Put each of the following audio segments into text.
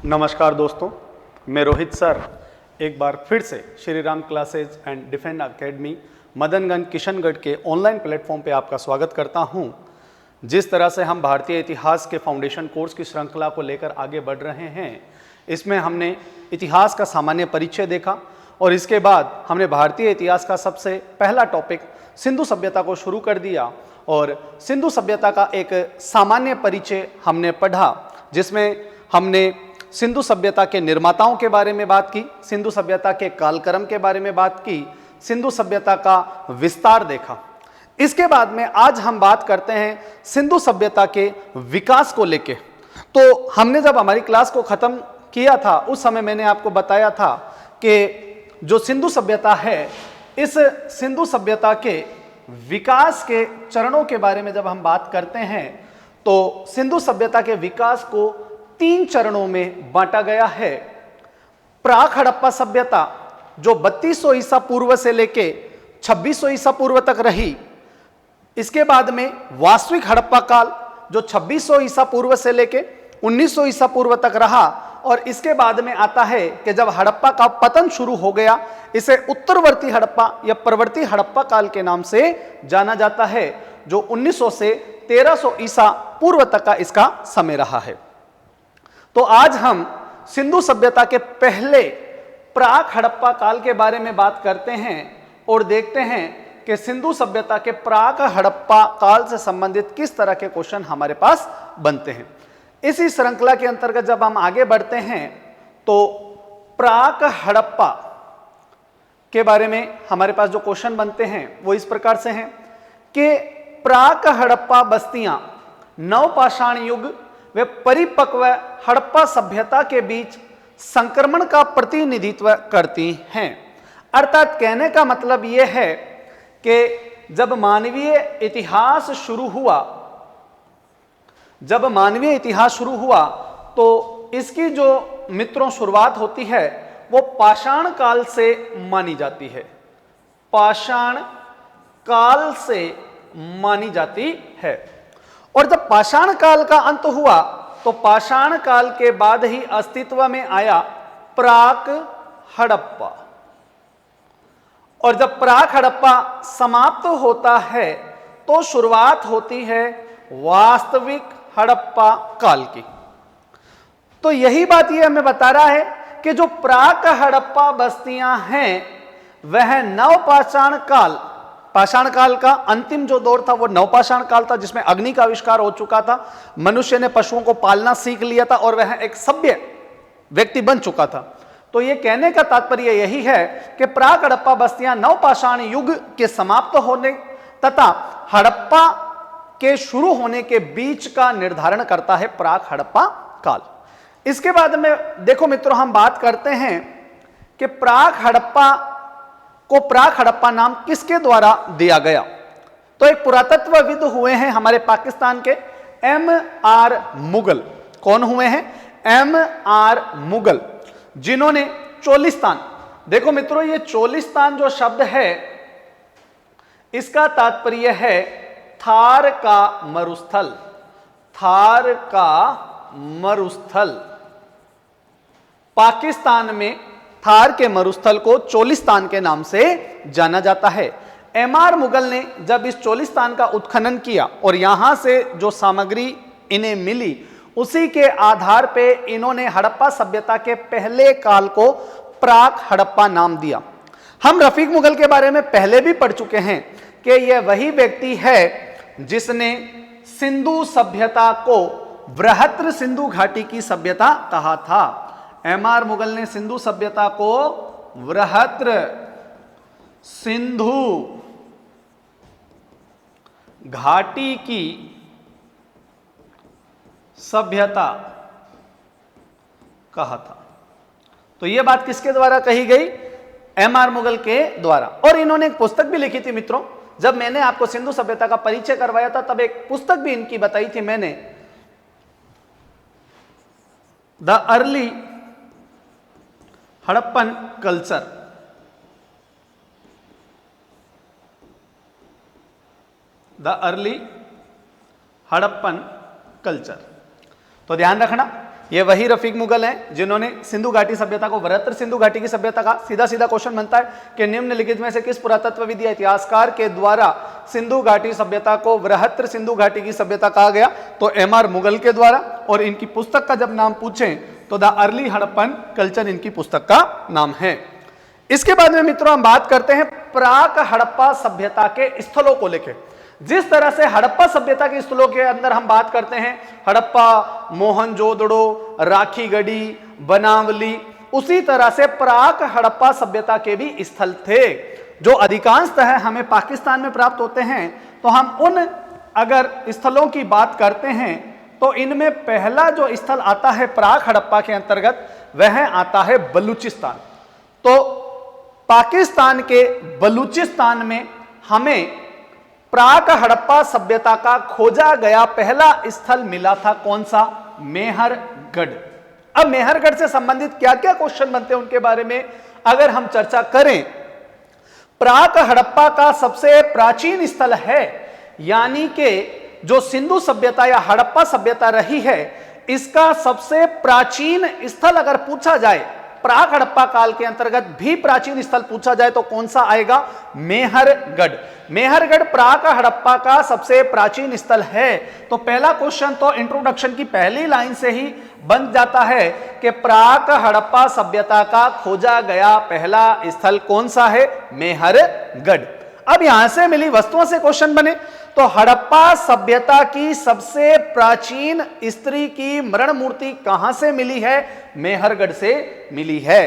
नमस्कार दोस्तों, मैं रोहित सर एक बार फिर से Shri Ram classes and defence academy Madanganj Kishangarh के ऑनलाइन प्लेटफॉर्म पे आपका स्वागत करता हूं। जिस तरह से हम भारतीय इतिहास के फाउंडेशन कोर्स की श्रृंखला को लेकर आगे बढ़ रहे हैं, इसमें हमने इतिहास का सामान्य परिचय देखा और इसके बाद हमने भारतीय इतिहास का सबसे पहला टॉपिक सिंधु सभ्यता को शुरू कर दिया और सिंधु सभ्यता का एक सामान्य परिचय हमने पढ़ा, जिसमें हमने सिंधु सभ्यता के निर्माताओं के बारे में बात की, सिंधु सभ्यता के कालक्रम के बारे में बात की, सिंधु सभ्यता का विस्तार देखा। इसके बाद में आज हम बात करते हैं सिंधु सभ्यता के विकास को लेके। तो हमने जब हमारी क्लास को खत्म किया था उस समय मैंने आपको बताया था कि जो सिंधु सभ्यता है, इस सिंधु सभ्यता के विकास के चरणों के बारे में जब हम बात करते हैं तो सिंधु सभ्यता के विकास को 3 चरणों में बांटा गया है। प्राक हड़प्पा सभ्यता जो 3200 ईसा पूर्व से लेके 2600 ईसा पूर्व तक रही, इसके बाद में वास्तविक हड़प्पा काल जो 2600 ईसा पूर्व से लेके 1900 ईसा पूर्व तक रहा और इसके बाद में आता है कि जब हड़प्पा का पतन शुरू हो गया, इसे उत्तरवर्ती हड़प्पा या परवर्ती हड़प्पा काल के नाम से जाना जाता है, जो 1900 से 1300 ईसा पूर्व तक का इसका समय रहा है। तो आज हम सिंधु सभ्यता के पहले प्राक हड़प्पा काल के बारे में बात करते हैं और देखते हैं कि सिंधु सभ्यता के प्राक हड़प्पा काल से संबंधित किस तरह के क्वेश्चन हमारे पास बनते हैं। इसी श्रृंखला के अंतर्गत जब हम आगे बढ़ते हैं तो प्राक हड़प्पा के बारे में हमारे पास जो क्वेश्चन बनते हैं वो इस प्रकार से हैं कि प्राक हड़प्पा बस्तियां नवपाषाण युग वे परिपक्व हड़प्पा सभ्यता के बीच संक्रमण का प्रतिनिधित्व करती हैं। अर्थात कहने का मतलब यह है कि जब मानवीय इतिहास शुरू हुआ तो इसकी जो मित्रों शुरुआत होती है वो पाषाण काल से मानी जाती है, पाषाण काल से मानी जाती है। और जब पाषाण काल का अंत हुआ तो पाषाण काल के बाद ही अस्तित्व में आया प्राक हड़प्पा, और जब प्राक हड़प्पा समाप्त होता है तो शुरुआत होती है वास्तविक हड़प्पा काल की। तो यही बात ये हमें बता रहा है कि जो प्राक हड़प्पा बस्तियां हैं वह नवपाषाण काल, पाषाण काल का अंतिम जो दौर था वो नवपाषाण काल था, जिसमें अग्नि का आविष्कार हो चुका था, मनुष्य ने पशुओं को पालना सीख लिया था और वह एक सभ्य व्यक्ति बन चुका था। तो ये कहने का तात्पर्य यही है कि प्राक हड़प्पा बस्तियां नवपाषाण युग के समाप्त होने तथा हड़प्पा के शुरू होने के बीच का निर्धारण करता है प्राक हड़प्पा काल। इसके बाद में देखो मित्रों, हम बात करते हैं कि प्राक हड़प्पा नाम किसके द्वारा दिया गया। तो एक पुरातत्वविद हुए हैं हमारे पाकिस्तान के M.R. मुगल। कौन हुए हैं? M.R. मुगल, जिन्होंने चोलिस्तान, देखो मित्रों ये चोलिस्तान जो शब्द है इसका तात्पर्य है थार का मरुस्थल, थार का मरुस्थल। पाकिस्तान में थार के मरुस्थल को चोलिस्तान के नाम से जाना जाता है। M.R. मुगल ने जब इस चोलिस्तान का उत्खनन किया और यहां से जो सामग्री इन्हें मिली उसी के आधार पे इन्होंने हड़प्पा सभ्यता के पहले काल को प्राक हड़प्पा नाम दिया। हम रफीक मुगल के बारे में पहले भी पढ़ चुके हैं कि यह वही व्यक्ति है जिसने सिंधु सभ्यता को बृहत्र सिंधु घाटी की सभ्यता कहा था। M.R. मुगल ने सिंधु सभ्यता को बृहत्र सिंधु घाटी की सभ्यता कहा था। तो यह बात किसके द्वारा कही गई? M.R. मुगल के द्वारा। और इन्होंने एक पुस्तक भी लिखी थी मित्रों। जब मैंने आपको सिंधु सभ्यता का परिचय करवाया था तब एक पुस्तक भी इनकी बताई थी मैंने, the early Harappan culture. The early Harappan culture. तो ध्यान रखना ये वही रफीक मुगल हैं जिन्होंने सिंधु घाटी सभ्यता को वृहत्तर सिंधु घाटी की सभ्यता का। सीधा सीधा क्वेश्चन बनता है कि निम्नलिखित में से किस पुरातत्वविद या इतिहासकार के द्वारा सिंधु घाटी सभ्यता को वृहत्तर सिंधु घाटी की सभ्यता कहा गया? तो एम.आर. मुगल के द्वारा। और इनकी पुस्तक का जब नाम पूछें तो द अर्ली हड़प्पन कल्चर इनकी पुस्तक का नाम है। इसके बाद में मित्रों हम बात करते हैं प्राक हड़प्पा सभ्यता के स्थलों को लेकर। जिस तरह से हड़प्पा सभ्यता के स्थलों के अंदर हम बात करते हैं हड़प्पा, मोहनजोदड़ो, राखीगढ़ी, बनावली, उसी तरह से प्राक हड़प्पा सभ्यता के भी स्थल थे जो अधिकांशतः हमें पाकिस्तान में प्राप्त होते हैं। तो हम उन अगर स्थलों की बात करते हैं तो इनमें पहला जो स्थल आता है प्राक हड़प्पा के अंतर्गत वह आता है बलूचिस्तान। तो पाकिस्तान के बलूचिस्तान में हमें प्राक हड़प्पा सभ्यता का खोजा गया पहला स्थल मिला था। कौन सा? मेहरगढ़। अब मेहरगढ़ से संबंधित क्या क्या क्वेश्चन बनते हैं उनके बारे में अगर हम चर्चा करें। प्राक हड़प्पा का सबसे प्राचीन स्थल है, यानी कि जो सिंधु सभ्यता या हड़प्पा सभ्यता रही है इसका सबसे प्राचीन स्थल अगर पूछा जाए, प्राक हड़प्पा काल के अंतर्गत भी प्राचीन स्थल पूछा जाए तो कौन सा आएगा? मेहरगढ़। मेहरगढ़ प्राक हड़प्पा का सबसे प्राचीन स्थल है। तो पहला क्वेश्चन तो इंट्रोडक्शन की पहली लाइन से ही बन जाता है कि प्राक हड़प्पा सभ्यता का खोजा गया पहला स्थल कौन सा है? मेहरगढ़। अब यहां से मिली वस्तुओं से क्वेश्चन बने तो हड़प्पा सभ्यता की सबसे प्राचीन स्त्री की मरण मूर्ति कहां से मिली है? मेहरगढ़ से मिली है।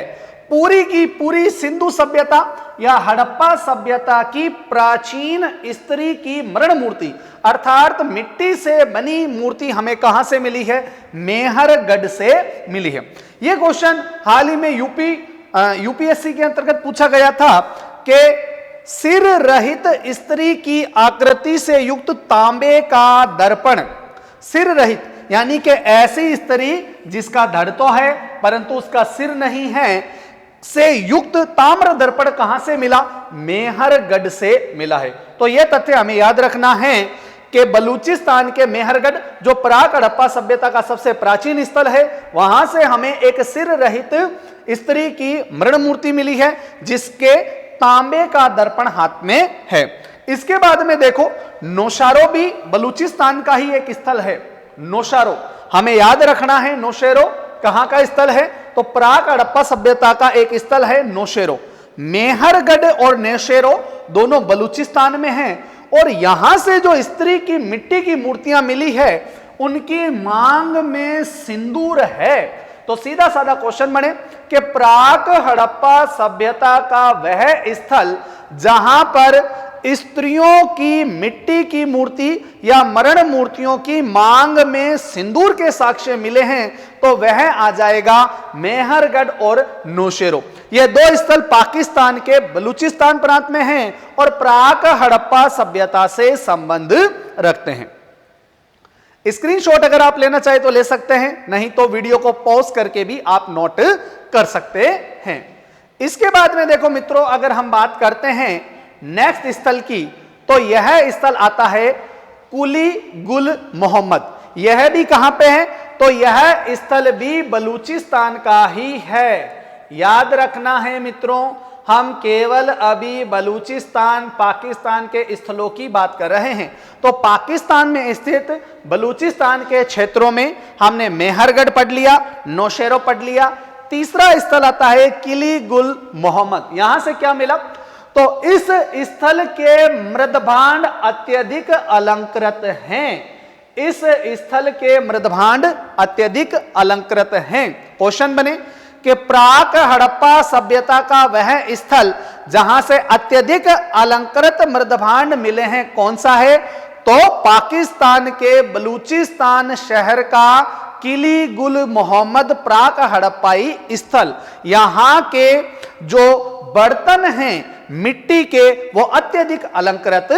पूरी की पूरी सिंधु सभ्यता या हड़प्पा सभ्यता की प्राचीन स्त्री की मरण मूर्ति अर्थात मिट्टी से बनी मूर्ति हमें कहां से मिली है? मेहरगढ़ से मिली है। यह क्वेश्चन हाल ही में यूपीएससी के अंतर्गत पूछा गया था कि सिर रहित स्त्री की आकृति से युक्त तांबे का दर्पण, सिर रहित यानी कि ऐसी स्त्री जिसका धड़ तो है परंतु उसका सिर नहीं है, से युक्त ताम्र दर्पण कहां से मिला? मेहरगढ़ से मिला है। तो यह तथ्य हमें याद रखना है कि बलूचिस्तान के मेहरगढ़ जो प्राक हड़प्पा सभ्यता का सबसे प्राचीन स्थल है, वहां से हमें एक सिर रहित स्त्री की मरण मूर्ति मिली है जिसके तांबे का दर्पण हाथ में है। इसके बाद में देखो नौशेरो भी बलूचिस्तान का ही एक स्थल है। नौशेरो हमें याद रखना है, नौशेरो कहां का स्थल है? तो प्राक हड़प्पा सभ्यता का एक स्थल है नौशेरो। मेहरगढ़ और नौशेरो दोनों बलूचिस्तान में हैं और यहां से जो स्त्री की मिट्टी की मूर्तियां मिली है उनकी मांग में सिंदूर है। तो सीधा साधा क्वेश्चन बने कि प्राक हड़प्पा सभ्यता का वह स्थल जहां पर स्त्रियों की मिट्टी की मूर्ति या मरण मूर्तियों की मांग में सिंदूर के साक्ष्य मिले हैं तो वह आ जाएगा मेहरगढ़ और नौशेरो। ये दो स्थल पाकिस्तान के बलूचिस्तान प्रांत में हैं और प्राक हड़प्पा सभ्यता से संबंध रखते हैं। स्क्रीनशॉट अगर आप लेना चाहे तो ले सकते हैं, नहीं तो वीडियो को पॉज करके भी आप नोट कर सकते हैं। इसके बाद में देखो मित्रों अगर हम बात करते हैं नेक्स्ट स्थल की तो यह स्थल आता है कुली गुल मोहम्मद। यह भी कहां पे है? तो यह स्थल भी बलूचिस्तान का ही है। याद रखना है मित्रों, हम केवल अभी बलूचिस्तान पाकिस्तान के स्थलों की बात कर रहे हैं। तो पाकिस्तान में स्थित बलूचिस्तान के क्षेत्रों में हमने मेहरगढ़ पढ़ लिया, नौशेरो पढ़ लिया। तीसरा स्थल आता है किली गुल मोहम्मद। यहां से क्या मिला? तो इस स्थल के मृदभांड अत्यधिक अलंकृत हैं। इस स्थल के मृदभांड अत्यधिक अलंकृत हैं। क्वेश्चन बने कि प्राक हड़प्पा सभ्यता का वह स्थल जहां से अत्यधिक अलंकृत मृदभांड मिले हैं कौन सा है? तो पाकिस्तान के बलूचिस्तान शहर का किली गुल मोहम्मद प्राक हड़प्पाई स्थल। यहां के जो बर्तन हैं मिट्टी के वो अत्यधिक अलंकृत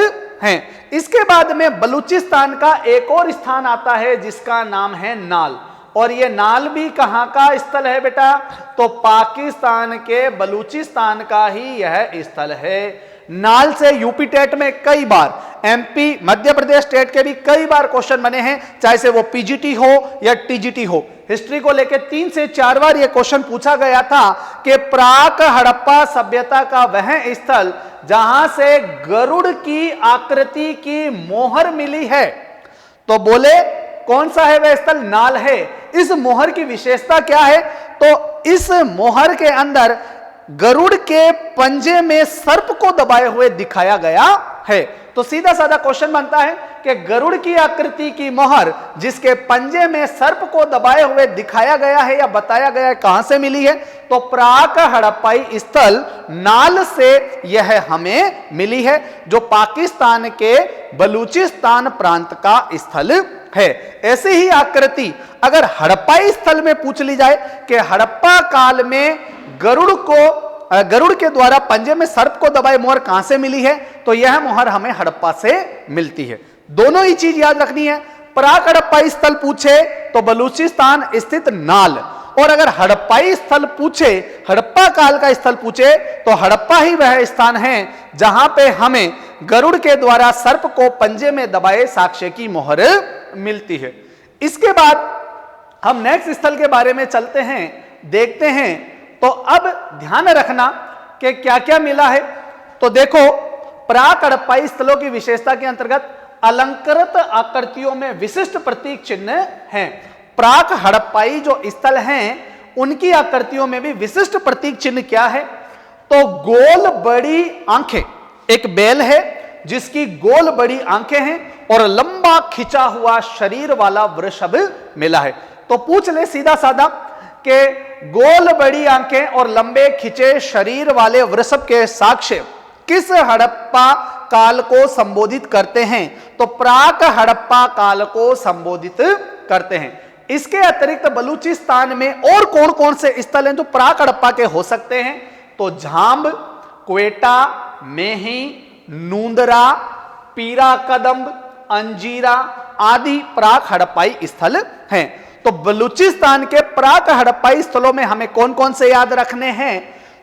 हैं। इसके बाद में बलूचिस्तान का एक और स्थान आता है जिसका नाम है नाल। और ये नाल भी कहां का स्थल है बेटा? तो पाकिस्तान के बलूचिस्तान का ही यह स्थल है। नाल से यूपी टेट में कई बार, एमपी मध्य प्रदेश टेट के भी कई बार क्वेश्चन बने हैं, चाहे से वो पीजीटी हो या टीजीटी हो। हिस्ट्री को लेकर 3 से 4 बार यह क्वेश्चन पूछा गया था कि प्राक हड़प्पा सभ्यता का वह स्थल जहां से गरुड़ की आकृति की मोहर मिली है, तो बोले कौन सा है वह स्थल? नाल है। इस मोहर की विशेषता क्या है? तो इस मोहर के अंदर गरुड़ के पंजे में सर्प को दबाए हुए दिखाया गया है। तो सीधा साधा क्वेश्चन बनता है कि गरुड़ की आकृति की मोहर जिसके पंजे में सर्प को दबाए हुए दिखाया गया है या बताया गया है, कहां से मिली है? तो प्राक हड़प्पाई स्थल नाल से यह हमें मिली है, जो पाकिस्तान के बलूचिस्तान प्रांत का स्थल है। ऐसे ही आकृति अगर हड़प्पाई स्थल में पूछ ली जाए कि हड़प्पा काल में गरुड़ के द्वारा पंजे में सर्प को दबाए मोहर कहां से मिली है, तो यह मोहर हमें हड़प्पा से मिलती है। दोनों ही चीज याद रखनी है। प्राक हड़प्पाई स्थल पूछे तो बलूचिस्तान स्थित नाल, और अगर हड़प्पाई स्थल पूछे, हड़प्पा काल का स्थल पूछे, तो हड़प्पा ही वह स्थान है जहां पे हमें गरुड़ के द्वारा सर्प को पंजे में दबाए साक्ष्य की मोहर मिलती है। इसके बाद हम नेक्स्ट स्थल के बारे में चलते हैं, देखते हैं। तो अब ध्यान रखना कि क्या क्या मिला है। तो देखो, प्राक हड़प्पाई स्थलों की विशेषता के अंतर्गत अलंकृत आकृतियों में विशिष्ट प्रतीक चिन्ह हैं। प्राक हड़प्पाई जो स्थल हैं उनकी आकृतियों में भी विशिष्ट प्रतीक चिन्ह क्या है? तो गोल बड़ी आंखें, एक बैल है जिसकी गोल बड़ी आंखें हैं और लंबा खिंचा हुआ शरीर वाला वृषभ मिला है। तो पूछ ले सीधा साधा कि गोल बड़ी आंखें और लंबे खिंचे शरीर वाले वृषभ के साक्ष्य किस हड़प्पा काल को संबोधित करते हैं? तो प्राक हड़प्पा काल को संबोधित करते हैं। इसके अतिरिक्त बलूचिस्तान में और कौन कौन से स्थल हैं जो प्राक हड़प्पा के हो सकते हैं? तो झांब, क्वेटा, मेही, नूंदरा, पीरा कदम्ब, अंजीरा आदि प्राक हड़प्पाई स्थल हैं। तो बलूचिस्तान के प्राक हड़प्पाई स्थलों में हमें कौन कौन से याद रखने हैं?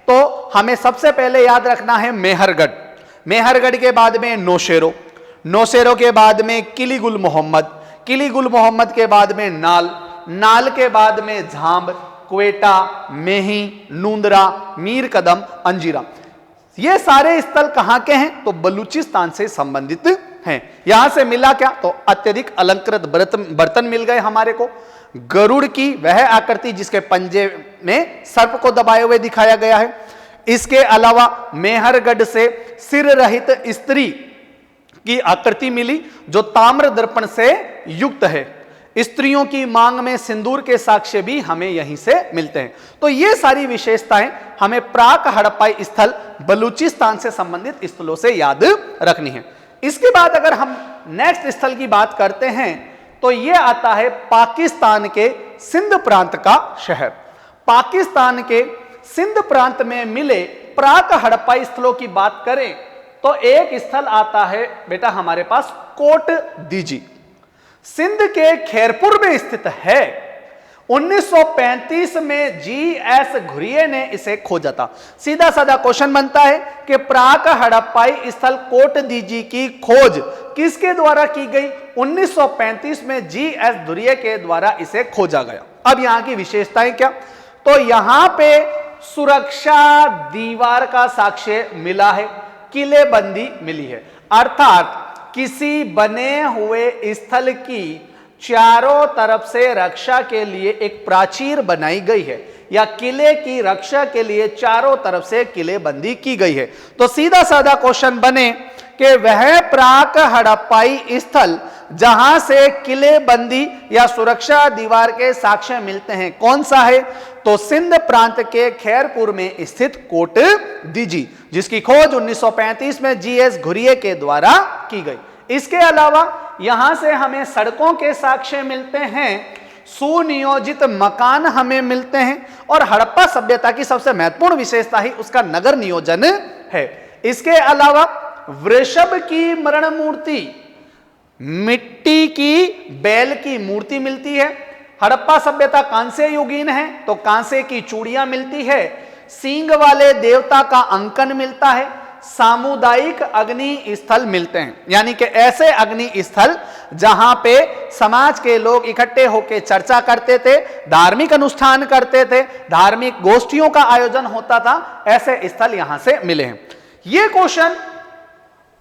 तो हमें सबसे पहले याद रखना है मेहरगढ़, मेहरगढ़ के बाद में नौशेरो, नौशेरो के बाद में किलीगुल मोहम्मद, किलीगुल मोहम्मद के बाद में नाल, नाल के बाद में झांब, क्वेटा, मेही, नूंदरा, मीर कदम, अंजीरा। ये सारे स्थल कहां के हैं? तो बलूचिस्तान से संबंधित हैं। यहां से मिला क्या? तो अत्यधिक अलंकृत बर्तन मिल गए हमारे को, गरुड़ की वह आकृति जिसके पंजे में सर्प को दबाए हुए दिखाया गया है। इसके अलावा मेहरगढ़ से सिर रहित स्त्री की आकृति मिली जो ताम्र दर्पण से युक्त है। स्त्रियों की मांग में सिंदूर के साक्ष्य भी हमें यहीं से मिलते हैं। तो ये सारी विशेषताएं हमें प्राक हड़प्पाई स्थल बलूचिस्तान से संबंधित स्थलों से याद रखनी है। इसके बाद अगर हम नेक्स्ट स्थल की बात करते हैं तो यह आता है पाकिस्तान के सिंध प्रांत का शहर। पाकिस्तान के सिंध प्रांत में मिले प्राक हड़प्पाई स्थलों की बात करें तो एक स्थल आता है बेटा हमारे पास कोट दीजी, सिंध के खैरपुर में स्थित है। 1935 में जीएस घुरिये ने इसे खोजा था। सीधा साधा क्वेश्चन बनता है कि प्राक हड़प्पाई स्थल कोट दीजी की खोज किसके द्वारा की गई? 1935 में जीएस घुरिये के द्वारा इसे खोजा गया। अब यहां की विशेषताएं क्या? तो यहां पे सुरक्षा दीवार का साक्ष्य मिला है, किलेबंदी मिली है, अर्थात किसी बने हुए स्थल की चारों तरफ से रक्षा के लिए एक प्राचीर बनाई गई है या किले की रक्षा के लिए चारों तरफ से किलेबंदी की गई है। तो सीधा साधा क्वेश्चन बने कि वह प्राक हड़प्पाई स्थल जहां से किलेबंदी या सुरक्षा दीवार के साक्ष्य मिलते हैं कौन सा है? तो सिंध प्रांत के खैरपुर में स्थित कोट दीजी, जिसकी खोज 1935 में जीएस घुरिये के द्वारा की गई। इसके अलावा यहां से हमें सड़कों के साक्ष्य मिलते हैं, सुनियोजित मकान हमें मिलते हैं और हड़प्पा सभ्यता की सबसे महत्वपूर्ण विशेषता ही उसका नगर नियोजन है। इसके अलावा वृषभ की मरण मूर्ति, मिट्टी की बैल की मूर्ति मिलती है। हड़प्पा सभ्यता कांस्य युगीन है तो कांसे की चूड़ियां मिलती है। सींग वाले देवता का अंकन मिलता है। सामुदायिक अग्नि स्थल मिलते हैं, यानी कि ऐसे अग्नि स्थल जहां पे समाज के लोग इकट्ठे होकर चर्चा करते थे, धार्मिक अनुष्ठान करते थे, धार्मिक गोष्ठियों का आयोजन होता था, ऐसे स्थल यहां से मिले हैं। ये क्वेश्चन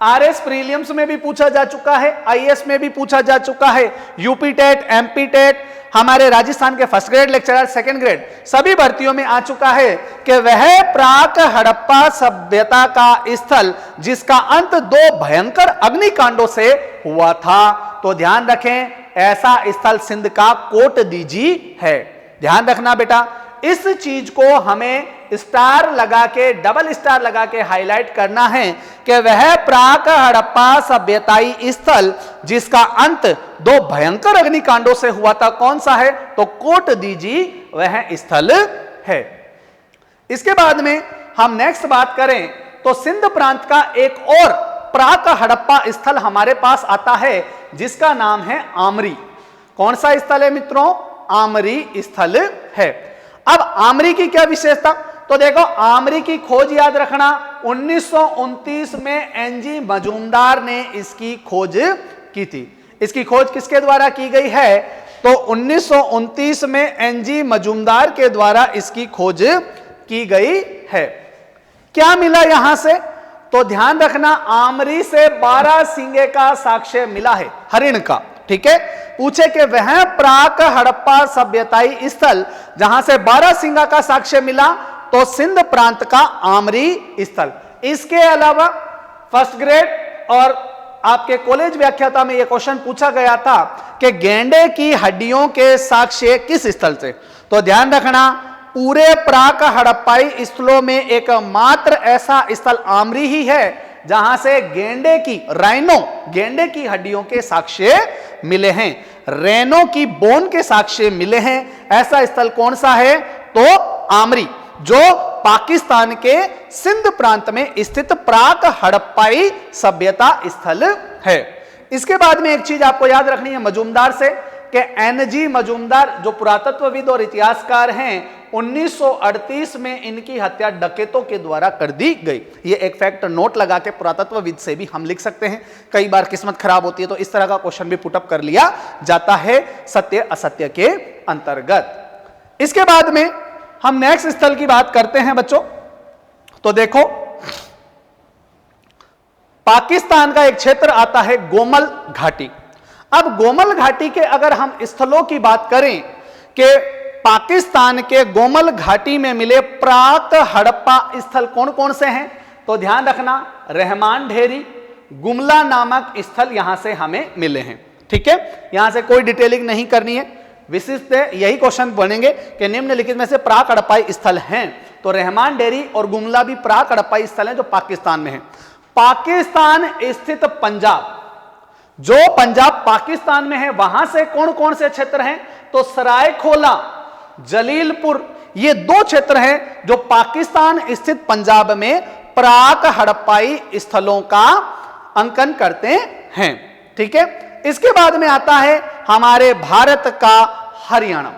आरएस प्रीलिम्स में भी पूछा जा चुका है, आईएएस में भी पूछा जा चुका है, यूपी टेट, एमपी टेट, हमारे राजस्थान के first grade lecturer, second grade सभी भर्तियों में आ चुका है कि वह प्राक हड़प्पा सभ्यता का स्थल जिसका अंत 2 भयंकर अग्निकांडों से हुआ था। तो ध्यान रखें, ऐसा स्थल सिंध का कोटदीजी है। ध्यान रखना बेटा, इस चीज को हमें स्टार लगा के, डबल स्टार लगा के हाईलाइट करना है कि वह प्राक हड़प्पा सभ्यताई स्थल जिसका अंत 2 भयंकर अग्निकांडों से हुआ था, कौन सा है? तो कोटदीजी वह स्थल है। इसके बाद में हम नेक्स्ट बात करें तो सिंध प्रांत का एक और प्राक हड़प्पा स्थल हमारे पास आता है जिसका नाम है आमरी। कौन सा स्थल है मित्रों? आमरी स्थल है। अब आमरी की क्या विशेषता? तो देखो, आमरी की खोज याद रखना, 1929 में एनजी मजूमदार ने इसकी खोज की थी। इसकी खोज किसके द्वारा की गई है? तो 1929 में एनजी मजूमदार के द्वारा इसकी खोज की गई है। क्या मिला यहां से? तो ध्यान रखना, आमरी से 12 सींगे का साक्ष्य मिला है, हरिण का। ठीक है, पूछे कि वह प्राक हड़प्पा सभ्यताई स्थल जहां से 12 सिंगा का साक्ष्य मिला, तो सिंध प्रांत का आमरी स्थल। इसके अलावा फर्स्ट ग्रेड और आपके कॉलेज व्याख्याता में यह क्वेश्चन पूछा गया था कि गेंडे की हड्डियों के साक्ष्य किस स्थल से? तो ध्यान रखना, पूरे प्राक हड़प्पाई स्थलों में एकमात्र ऐसा स्थल आमरी ही है जहां से गेंडे की, राइनो, गेंडे की हड्डियों के साक्ष्य मिले हैं, रेनो की बोन के साक्ष्य मिले हैं। ऐसा स्थल कौन सा है? तो आमरी, जो पाकिस्तान के सिंध प्रांत में स्थित प्राक हड़प्पाई सभ्यता स्थल है। इसके बाद में एक चीज आपको याद रखनी है मजूमदार से, कि एनजी मजूमदार जो पुरातत्वविद और इतिहासकार हैं, 1938 में इनकी हत्या डकैतों के द्वारा कर दी गई। ये एक फैक्ट नोट लगा के पुरातत्वविद से भी हम लिख सकते हैं। कई बार किस्मत खराब होती है तो इस तरह का क्वेश्चन भी पुटअप कर लिया जाता है सत्य असत्य के अंतर्गत। इसके बाद में हम नेक्स्ट स्थल की बात करते हैं बच्चों। तो देखो, पाकिस्तान का एक क्षेत्र आता है गोमल घाटी। अब गोमल घाटी के अगर हम स्थलों की बात करें कि पाकिस्तान के गोमल घाटी में मिले प्राक हड़प्पा स्थल कौन कौन से हैं, तो ध्यान रखना, रहमान ढेरी, गुमला नामक स्थल यहां से हमें मिले हैं। ठीक है, यहां से कोई डिटेलिंग नहीं करनी है, विशिष्ट यही क्वेश्चन बनेंगे कि निम्नलिखित में से प्राक हड़प्पाई स्थल हैं। तो रहमान डेरी और गुमला भी प्राक हड़प्पाई स्थल हैं जो पाकिस्तान में हैं। पाकिस्तान स्थित पंजाब, जो पंजाब पाकिस्तान में है, वहां से कौन कौन से क्षेत्र हैं? तो सरायखोला, जलीलपुर, ये 2 क्षेत्र हैं जो पाकिस्तान स्थित पंजाब में प्राक हड़प्पाई स्थलों का अंकन करते हैं। ठीक है, इसके बाद में आता है हमारे भारत का हरियाणा।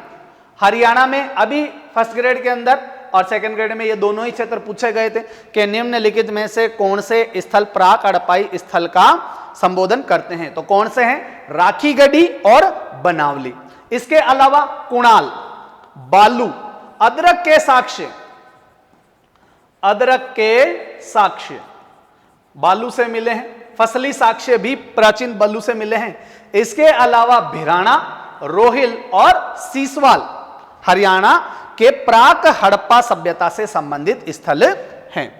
हरियाणा में अभी फर्स्ट ग्रेड के अंदर और सेकंड ग्रेड में ये दोनों ही क्षेत्र पूछे गए थे कि निम्नलिखित में से कौन से स्थल प्राक हड़प्पाई स्थल का संबोधन करते हैं। तो कौन से हैं? राखीगढ़ी और बनावली। इसके अलावा कुणाल, बालू, अदरक के साक्ष्य, अदरक के साक्ष्य बालू से मिले हैं। फसली साक्ष्य भी प्राचीन बालू से मिले हैं। इसके अलावा भिराना, रोहिल और सीसवाल हरियाणा के प्राक हड़प्पा सभ्यता से संबंधित स्थल हैं।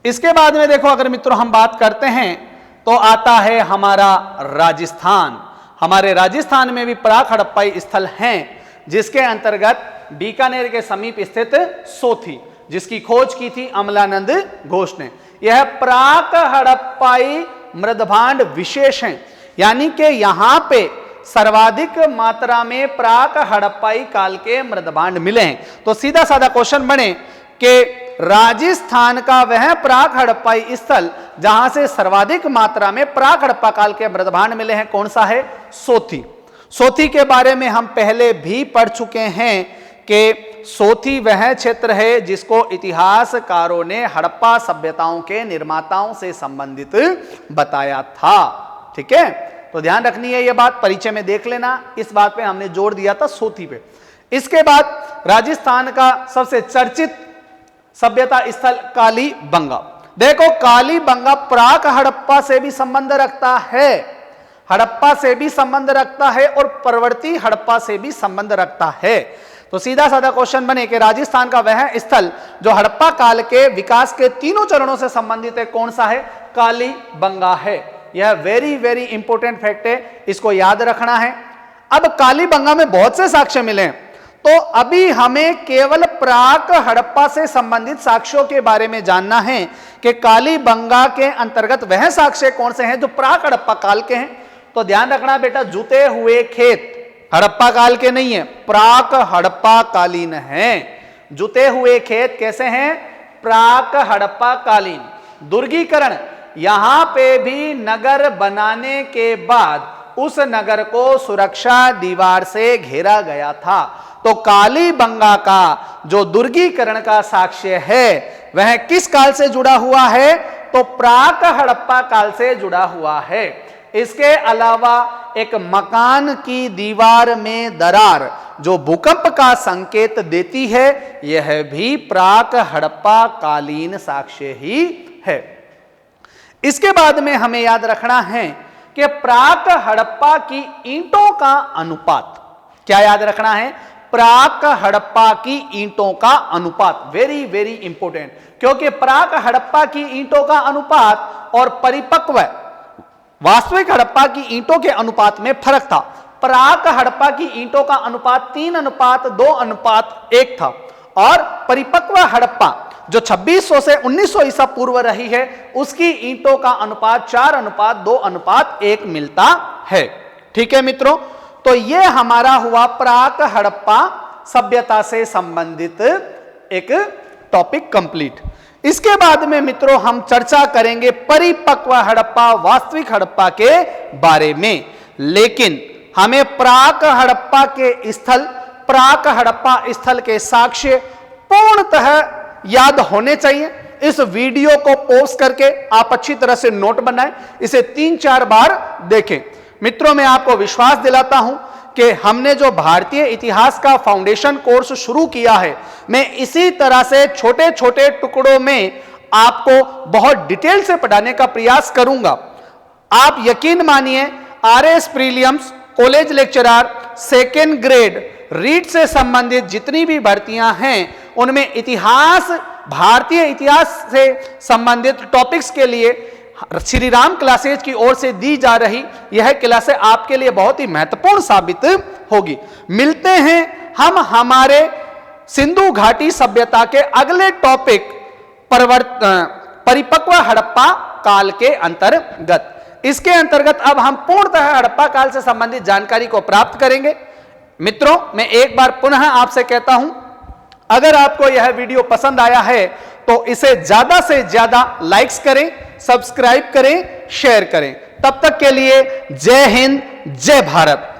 इसके बाद में देखो, अगर मित्रों हम बात करते हैं तो आता है हमारा राजस्थान। हमारे राजस्थान में भी प्राक हड़प्पाई स्थल हैं, जिसके अंतर्गत बीकानेर के समीप स्थित सोथी, जिसकी खोज की थी अमलानंद घोष ने। यह प्राक हड़प्पाई मृदभांड विशेष हैं, यानी कि यहां पे सर्वाधिक मात्रा में प्राक हड़प्पाई काल के मृदभांड मिले हैं। तो सीधा साधा क्वेश्चन बने कि राजस्थान का वह प्राक हड़प्पाई स्थल जहां से सर्वाधिक मात्रा में प्राक हड़प्पा काल के मृदभांड मिले हैं, कौन सा है? सोथी। सोथी के बारे में हम पहले भी पढ़ चुके हैं कि सोथी वह क्षेत्र है जिसको इतिहासकारों ने हड़प्पा सभ्यताओं के निर्माताओं से संबंधित बताया था। ठीक है, तो ध्यान रखनी है यह बात, परिचय में देख लेना, इस बात पे हमने जोर दिया था सोथी पे। इसके बाद राजस्थान का सबसे चर्चित सभ्यता स्थल कालीबंगा। देखो कालीबंगा प्राक हड़प्पा से भी संबंध रखता है, हड़प्पा से भी संबंध रखता है और परवर्ती हड़प्पा से भी संबंध रखता है। तो सीधा साधा क्वेश्चन बने कि राजस्थान का वह स्थल जो हड़प्पा काल के विकास के तीनों चरणों से संबंधित है कौन सा है? कालीबंगा है। यह वेरी वेरी इंपॉर्टेंट फैक्ट है, इसको याद रखना है। अब कालीबंगा में बहुत से साक्ष्य मिले, तो अभी हमें केवल प्राक हड़प्पा से संबंधित साक्ष्यों के बारे में जानना है कि कालीबंगा के अंतर्गत वह साक्ष्य कौन से हैं जो प्राक हड़प्पा काल के हैं। तो ध्यान रखना बेटा, जुते हुए खेत हड़प्पा काल के नहीं है, प्राक हड़प्पा कालीन हैं। जुते हुए खेत कैसे हैं? प्राक हड़प्पा कालीन। दुर्गीकरण, यहां पे भी नगर बनाने के बाद उस नगर को सुरक्षा दीवार से घेरा गया था। तो कालीबंगा का जो दुर्गीकरण का साक्ष्य है वह किस काल से जुड़ा हुआ है? तो प्राक हड़प्पा काल से जुड़ा हुआ है। इसके अलावा एक मकान की दीवार में दरार जो भूकंप का संकेत देती है, यह भी प्राक हड़प्पा कालीन साक्ष्य ही है। इसके बाद में हमें याद रखना है कि प्राक हड़प्पा की ईंटों का अनुपात, क्या याद रखना है? प्राक हड़प्पा की ईंटों का अनुपात, वेरी वेरी इंपॉर्टेंट, क्योंकि प्राक हड़प्पा की ईंटों का अनुपात और परिपक्व वास्तविक हड़प्पा की ईंटों के अनुपात में फर्क था। प्राक हड़प्पा की ईंटों का अनुपात 3:2:1 था और परिपक्व हड़प्पा जो 2600 से 1900 ईसा पूर्व रही है उसकी ईंटों का अनुपात 4:2:1 मिलता है। ठीक है मित्रों, तो यह हमारा हुआ प्राक हड़प्पा सभ्यता से संबंधित एक टॉपिक कंप्लीट। इसके बाद में मित्रों हम चर्चा करेंगे परिपक्व हड़प्पा, वास्तविक हड़प्पा के बारे में। लेकिन हमें प्राक हड़प्पा के स्थल, प्राक हड़प्पा स्थल के साक्ष्य पूर्णतः याद होने चाहिए। इस वीडियो को पॉज करके आप अच्छी तरह से नोट बनाएं, इसे 3-4 बार देखें। मित्रों, मैं आपको विश्वास दिलाता हूं कि हमने जो भारतीय इतिहास का फाउंडेशन कोर्स शुरू किया है, मैं इसी तरह से छोटे छोटे टुकड़ों में आपको बहुत डिटेल से पढ़ाने का प्रयास करूंगा। आप यकीन मानिए, RS prelims, college lecturer, second grade, REET से संबंधित जितनी भी भर्तियां हैं उनमें इतिहास, भारतीय इतिहास से संबंधित टॉपिक्स के लिए श्री राम क्लासेज की ओर से दी जा रही यह क्लासें आपके लिए बहुत ही महत्वपूर्ण साबित होगी। मिलते हैं हम हमारे सिंधु घाटी सभ्यता के अगले टॉपिक परिपक्व हड़प्पा काल के अंतर्गत। इसके अंतर्गत अब हम पूर्णतः हड़प्पा काल से संबंधित जानकारी को प्राप्त करेंगे। मित्रों, मैं एक बार पुनः आपसे कहता हूं, अगर आपको यह वीडियो पसंद आया है तो इसे ज्यादा से ज्यादा लाइक्स करें, सब्सक्राइब करें, शेयर करें। तब तक के लिए जय हिंद, जय भारत।